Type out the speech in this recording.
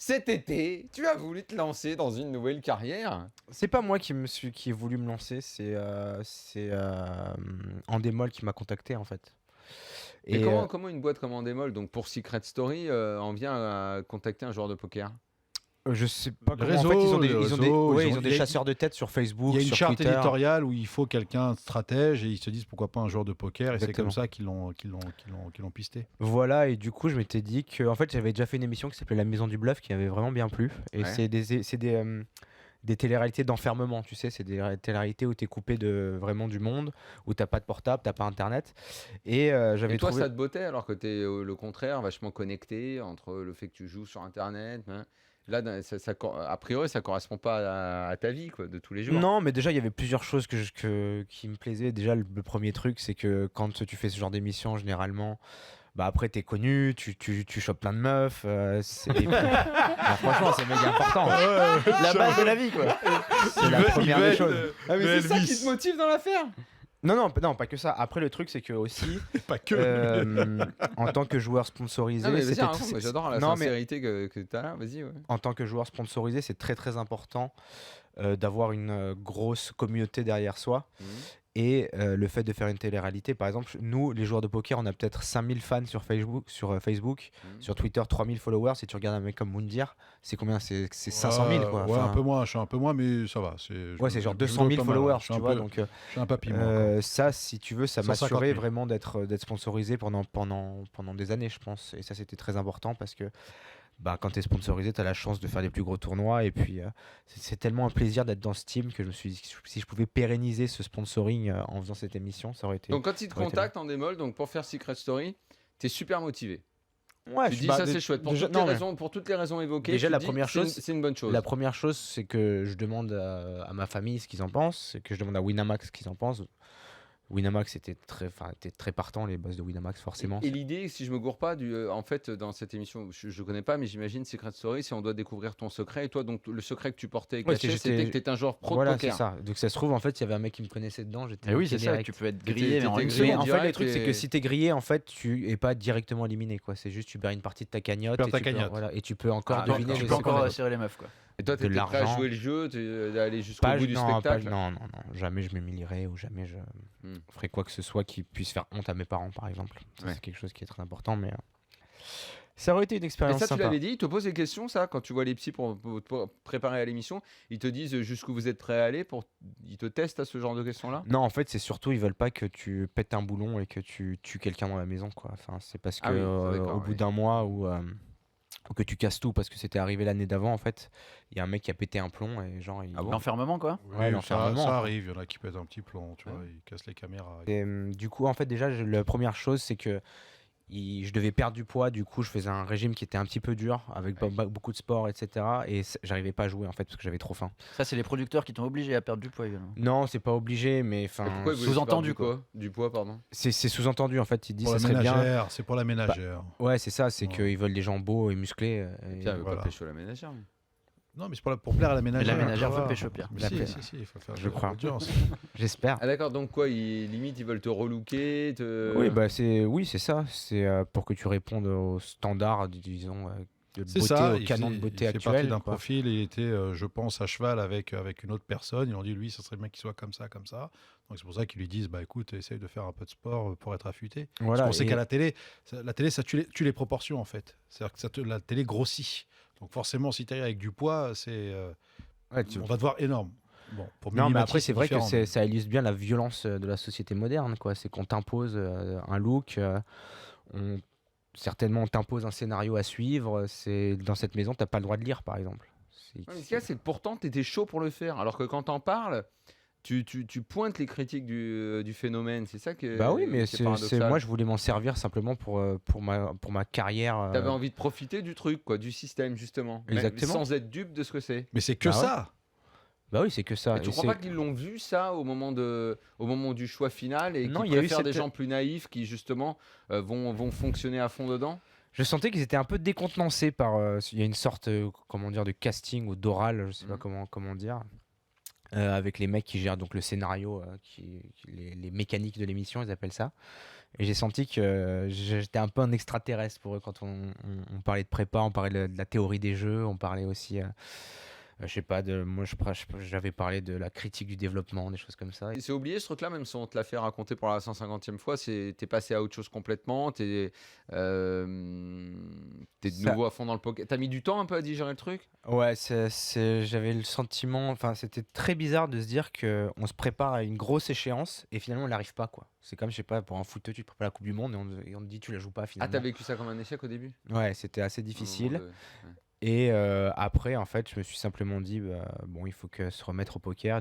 cet été, tu as voulu te lancer dans une nouvelle carrière. C'est pas moi qui ai voulu me lancer, c'est Endemol qui m'a contacté en fait. Mais Et comment une boîte comme Endemol, donc pour Secret Story, en vient à contacter un joueur de poker? je sais pas Le comment. réseau, En fait, le ils ont réseau, des chasseurs de tête sur Facebook, Il y a une sur charte Twitter. éditoriale où il faut quelqu'un de stratège et ils se disent pourquoi pas un joueur de poker et c'est Exactement. comme ça qu'ils l'ont pisté. Voilà, et du coup, je m'étais dit que, en fait, j'avais déjà fait une émission qui s'appelait La Maison du Bluff qui avait vraiment bien plu. Et Ouais. c'est des téléréalités d'enfermement, tu sais, c'est des téléréalités où tu es coupé vraiment du monde, où t'as pas de portable, t'as pas internet. Et j'avais Et toi, trouvé. ça te bottait alors que tu es le contraire, vachement connecté entre le fait que tu joues sur Internet. Hein. Là, a priori, ça correspond pas à ta vie quoi, de tous les jours. Non, mais déjà, il y avait plusieurs choses qui me plaisaient. Déjà, le premier truc, c'est que quand tu fais ce genre d'émission, généralement, bah après, t'es connu, tu chopes plein de meufs. Alors, franchement, c'est méga important. La base de la vie, quoi. C'est la première des choses. Ah, mais Le c'est ça Elvis. qui te motive dans l'affaire. Non, pas que ça. Après, le truc, c'est que aussi, Pas que. en tant que joueur sponsorisé, Non, mais vas-y, c'était raconte, moi, j'adore la Non, mais sincérité que tu as là. Vas-y, ouais. en tant que joueur sponsorisé, c'est très très important d'avoir une grosse communauté derrière soi. Mhm. Et le fait de faire une télé-réalité, par exemple, nous, les joueurs de poker, on a peut-être 5000 fans sur Facebook, Mhm. sur Twitter, 3000 followers. Si tu regardes un mec comme Moundir, c'est combien? C'est 500 000, quoi. Ouais, Enfin, un peu moins, je suis un peu moins, mais ça va. ouais, c'est genre je 200 dois 000 pas mal, followers, je suis tu un vois. peu- Donc, Je suis un papy, moi. encore. ça, si tu veux, ça 150 m'assurait 000. vraiment d'être sponsorisé pendant des années, je pense. Et ça, c'était très important parce que quand tu es sponsorisé, tu as la chance de faire les plus gros tournois. Et puis, c'est tellement un plaisir d'être dans ce team que je me suis dit que si je pouvais pérenniser ce sponsoring en faisant cette émission, ça aurait été. Donc, quand ils te ça aurait été contactent en démol, donc pour faire Secret Story, tu es super motivé. Ouais, Tu je- dis bah, ça, dé- c'est chouette. déjà- non, mais Pour toutes les raisons évoquées, Déjà, tu la dis, première chose, c'est une bonne chose. la première chose, c'est que je demande à ma famille ce qu'ils en pensent, c'est que je demande à Winamax ce qu'ils en pensent. Winamax était très partant, les boss de Winamax, forcément. Et l'idée, si je me gourre pas, en fait, dans cette émission, je connais pas, mais j'imagine Secret Story, si on doit découvrir ton secret. Et toi, donc, le secret que tu portais Ouais, caché, c'était que tu étais un joueur pro Voilà, de poker. c'est ça. Donc ça se trouve, en fait, il y avait un mec qui me connaissait dedans. J'étais Et oui, c'est bloqué ça, direct. tu peux être T'étais- grillé, mais en t'étais une grillé Mais seconde. en fait, direct le truc, c'est et- que si t'es grillé, en fait, tu es pas directement éliminé, quoi. C'est juste tu perds une partie de ta cagnotte, perds et ta tu peux, cagnotte. voilà, et tu peux encore Ah, deviner d'accord. Tu les peux secrets. encore serrer les meufs, quoi. Et toi, de tu étais prêt à l'argent. jouer le jeu, d'aller jusqu'au Pas, bout du non, spectacle. non, jamais je m'humilierais ou jamais je Hmm. ferais quoi que ce soit qui puisse faire honte à mes parents, par exemple. Ça, Ouais. c'est quelque chose qui est très important, mais ça aurait été une Et expérience ça, tu sympa. l'avais dit, ils te posent des questions, ça, quand tu vois les psys pour te préparer à l'émission, ils te disent jusqu'où vous êtes prêt à aller, ils te testent à ce genre de questions-là. Non, en fait, c'est surtout, ils veulent pas que tu pètes un boulon et que tu tues quelqu'un dans la maison, quoi. Enfin, c'est parce que Ah oui, d'accord, au bout oui. d'un mois ou que tu casses tout, parce que c'était arrivé l'année d'avant, en fait, il y a un mec qui a pété un plomb et genre, il... Ah bon L'enfermement, quoi. Oui, Ouais, ça l'enfermement, quoi. arrive, il y en a qui pètent un petit plomb, tu vois, ils cassent les caméras. Et, du coup, en fait, déjà, la première chose, c'est que je devais perdre du poids. Du coup, je faisais un régime qui était un petit peu dur, avec beaucoup de sport, etc. Et j'arrivais pas à jouer, en fait, parce que j'avais trop faim. Ça, c'est les producteurs qui t'ont obligé à perdre du poids, évidemment. Non, c'est pas obligé, mais Et enfin, pourquoi ils voulaient sous-entendu, perdre du poids, pardon. c'est sous-entendu, en fait. Ils disent Pour ça la serait bien. ménagère, c'est pour la ménagère. Ouais, c'est ça, c'est Ouais. qu'ils veulent des gens beaux et musclés. Et Pierre, il veut voilà. pas pécho la ménagère. lui. Non, mais c'est pour plaire à la ménagère. la ménagère tu veut vois. pécho, Pierre. Mais La si, paix. si, il faut faire Je de crois. l'audience. J'espère. Ah d'accord, donc quoi, limite, ils veulent te relooker, Oui, c'est ça. C'est pour que tu répondes aux standards, disons, de C'est beauté, ça, au canon de beauté il fait partie actuel. d'un quoi. profil, il était, je pense, à cheval avec une autre personne. Ils ont dit, lui, ça serait bien qu'il soit comme ça, comme ça. Donc c'est pour ça qu'ils lui disent, bah écoute, essaye de faire un peu de sport pour être affûté. Voilà, Parce qu'on sait et- qu'à la télé, ça tue les proportions, en fait. C'est-à-dire que la télé grossit. Donc forcément, si tu arrives avec du poids, Ouais, tu- on va te voir énorme. Bon, pour Non, mais Mimimati, après, c'est vrai que différent, ça illustre bien la violence de la société moderne, quoi. C'est qu'on t'impose un look, certainement on t'impose un scénario à suivre. C'est dans cette maison, t'as pas le droit de lire, par exemple. Ouais, mais ce qu'il y a, c'est que pourtant, tu étais chaud pour le faire. Alors que quand t'en parles, tu pointes les critiques du phénomène. C'est ça que. Bah oui, mais paradoxal. moi je voulais m'en servir simplement pour ma carrière. T'avais envie de profiter du truc, quoi, du système, justement. Mais Exactement. sans être dupe de ce que c'est. Mais c'est que Bah ouais. ça. Bah oui, c'est que ça. Et tu Et crois c'est- pas qu'ils l'ont vu, ça, au moment du choix final et Non, qu'ils il y a eu préfèrent des cette- gens plus naïfs qui, justement, vont fonctionner à fond dedans? Je sentais qu'ils étaient un peu décontenancés par. Il y a une sorte, comment dire, de casting ou d'oral, je sais pas comment dire. Avec les mecs qui gèrent donc le scénario, les mécaniques de l'émission, ils appellent ça. Et j'ai senti que j'étais un peu un extraterrestre pour eux quand on parlait de prépa, on parlait de la théorie des jeux, on parlait aussi, je sais pas, moi j'avais parlé de la critique du développement, des choses comme ça. Et c'est oublié ce truc-là, même si on te l'a fait raconter pour la 150e fois, t'es passé à autre chose complètement, t'es de Ça- nouveau à fond dans le poker. T'as mis du temps un peu à digérer le truc? Ouais, j'avais le sentiment, enfin c'était très bizarre de se dire que on se prépare à une grosse échéance et finalement on n'arrive pas quoi. C'est comme, je sais pas, pour un footeux, tu te prépares à la Coupe du Monde et on te dit tu la joues pas Ah, finalement. t'as vécu ça comme un échec au début? Ouais, c'était assez Au moment difficile. de- ouais. Et après, en fait, je me suis simplement dit, bon, il faut que se remettre au poker.